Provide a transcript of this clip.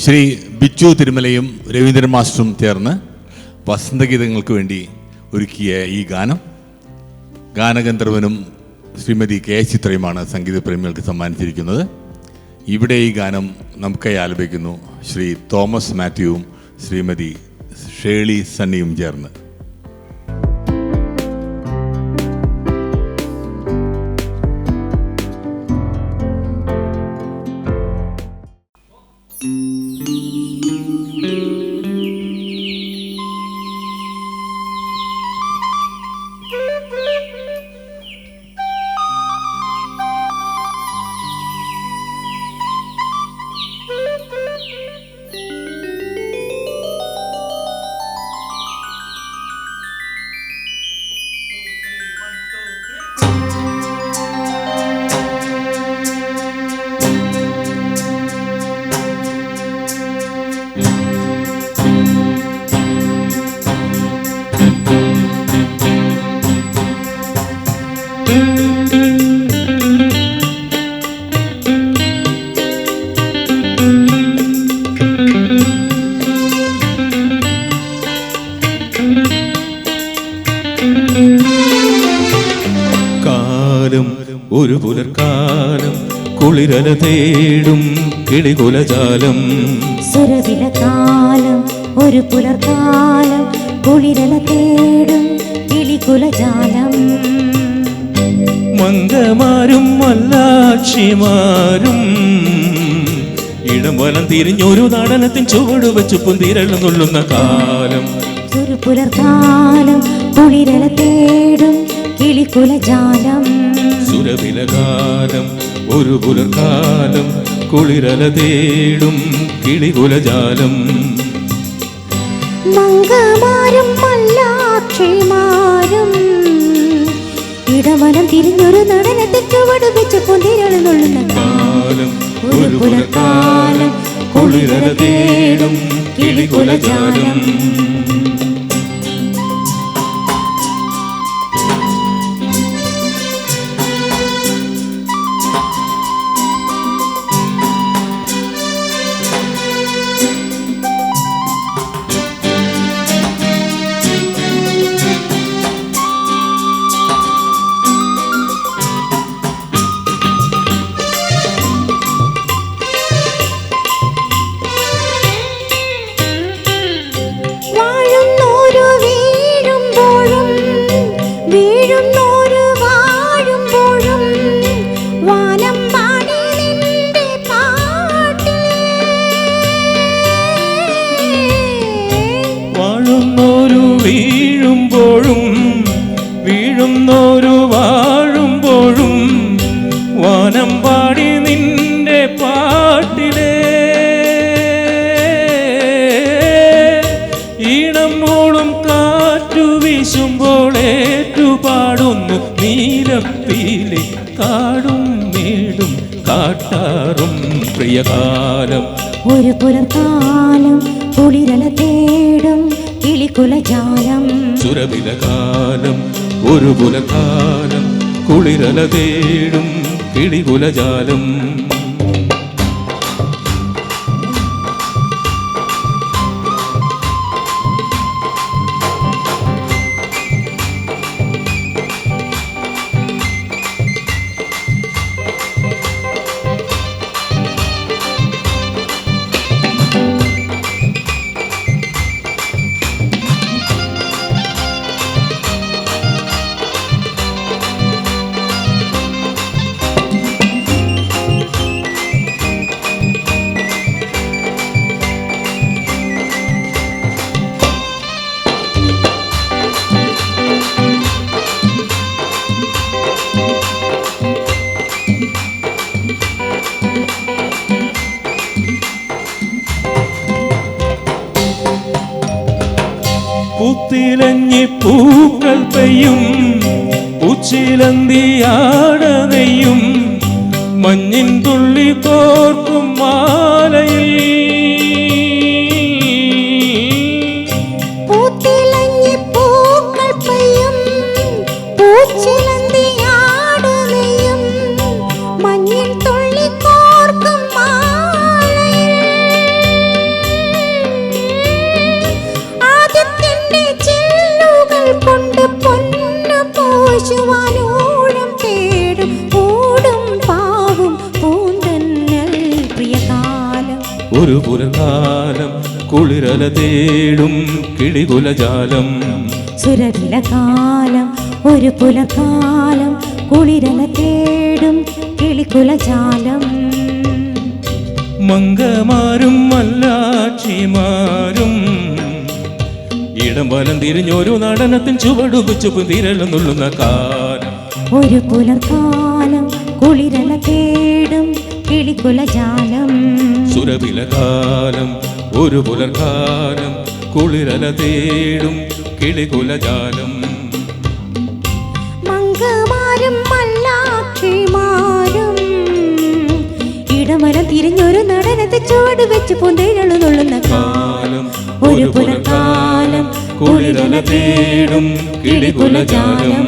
ശ്രീ ബിച്ചു തിരുമലയും രവീന്ദ്രൻ മാസ്റ്ററും ചേർന്ന് വസന്തഗീതങ്ങൾക്ക് വേണ്ടി ഒരുക്കിയ ഈ ഗാനം ഗാനഗന്ധർവനും ശ്രീമതി കെ ചിത്രയുമാണ് സംഗീത പ്രേമികൾക്ക് സമ്മാനിച്ചിരിക്കുന്നത്. ഇവിടെ ഈ ഗാനം നമുക്കായി ആലപിക്കുന്നു ശ്രീ തോമസ് മാത്യുവും ശ്രീമതി ഷേളി സണ്ണിയും ചേർന്ന്. ഒരു പുലർക്കാലം കുളിരല തേടും കിളികുലജാലം. സുരവിലകാലം ഒരു പുലർക്കാലം കുളിരല തേടും കിളികുലജാലം. മംഗമാരും മല്ലാക്ഷിമാരും ഇടം വലം തിരിഞ്ഞൊരു നടനത്തിൻ ചുവട് വെച്ചു പുന്തിരളം കൊള്ളുന്ന കാലം. ഒരു പുലർക്കാലം കുളിരല തേടും കിളികുലജാലം. സുരവിലകാലം ഒരു പുലർക്കാലം കുളിരല തേടും കിളികുലജാലം. മംഗമാരും മല്ലാക്ഷിമാരും ഇടവനം തിരിഞ്ഞൊരു നടനത്തിൽ ചുവട് വെച്ച് പൊന്തിരളം കൊള്ളുന്ന കാലം. ഒരു പുലർക്കാലം കുളിരല തേടും കിളികുലജാലം. വീഴുന്നോരു വാഴുമ്പോഴും വാനം പാടി നിന്റെ പാട്ടിലേ ഈണം മൂളും കാറ്റു വീശുമ്പോൾ ഏറ്റുപാടുന്നു നീലപ്പീലി കാടും മേടും കാട്ടാറും പ്രിയകാലം. ഒരു പുലർക്കാലം കുളിരല തേടും കിളികുലജാലം. സുരവിലകാലം ഒരു പുലർക്കാലം കുളിരല തേടും കിളികുലജാലം. പൂത്തിലഞ്ഞി പൂക്കൾ പെയ്യും ഉച്ചിലന്തിയാടനെയ്യും മഞ്ഞിൻ തുള്ളി കോർക്കും മാലയിൽ. പൂത്തിലഞ്ഞി പൂക്കൾ പെയ്യും പൂച്ചിലന്തിയാടനെയ്യും മഞ്ഞിൻ തുള്ളി കോർക്കും മാലയിൽ. ഒരു പുലർകാലം കുളിരല തേടും കിളികുലജാലം സുരവിലകാലം ഒരു പുലകാലം കുളിരല തേടും കിളികുലജാലം മംഗമാരും മല്ലാക്ഷിമാരും ഇടം വലം തിരിഞ്ഞൊരു നടനത്തിൽ ചുവടുവെച്ചു പുതിരളുന്നുള്ളുന്ന കാലം ഒരു പുലർകാലം കുളിരല തേടും കിളികുലജാലം സുരവിലകാലം ഒരു പുലർകാലം കുളിരല തേടും കിളികുലജാലം മംഗമാരും മല്ലാക്ഷിമാരും ഇടമലം തിരിഞ്ഞൊരു നടനത്തെ ചുവട് വെച്ച് പൊന്തേരളുന്നുള്ളുന്ന കാലം ഒരു പുലർകാലം കുളിരല തേടും കിളികുലജാലം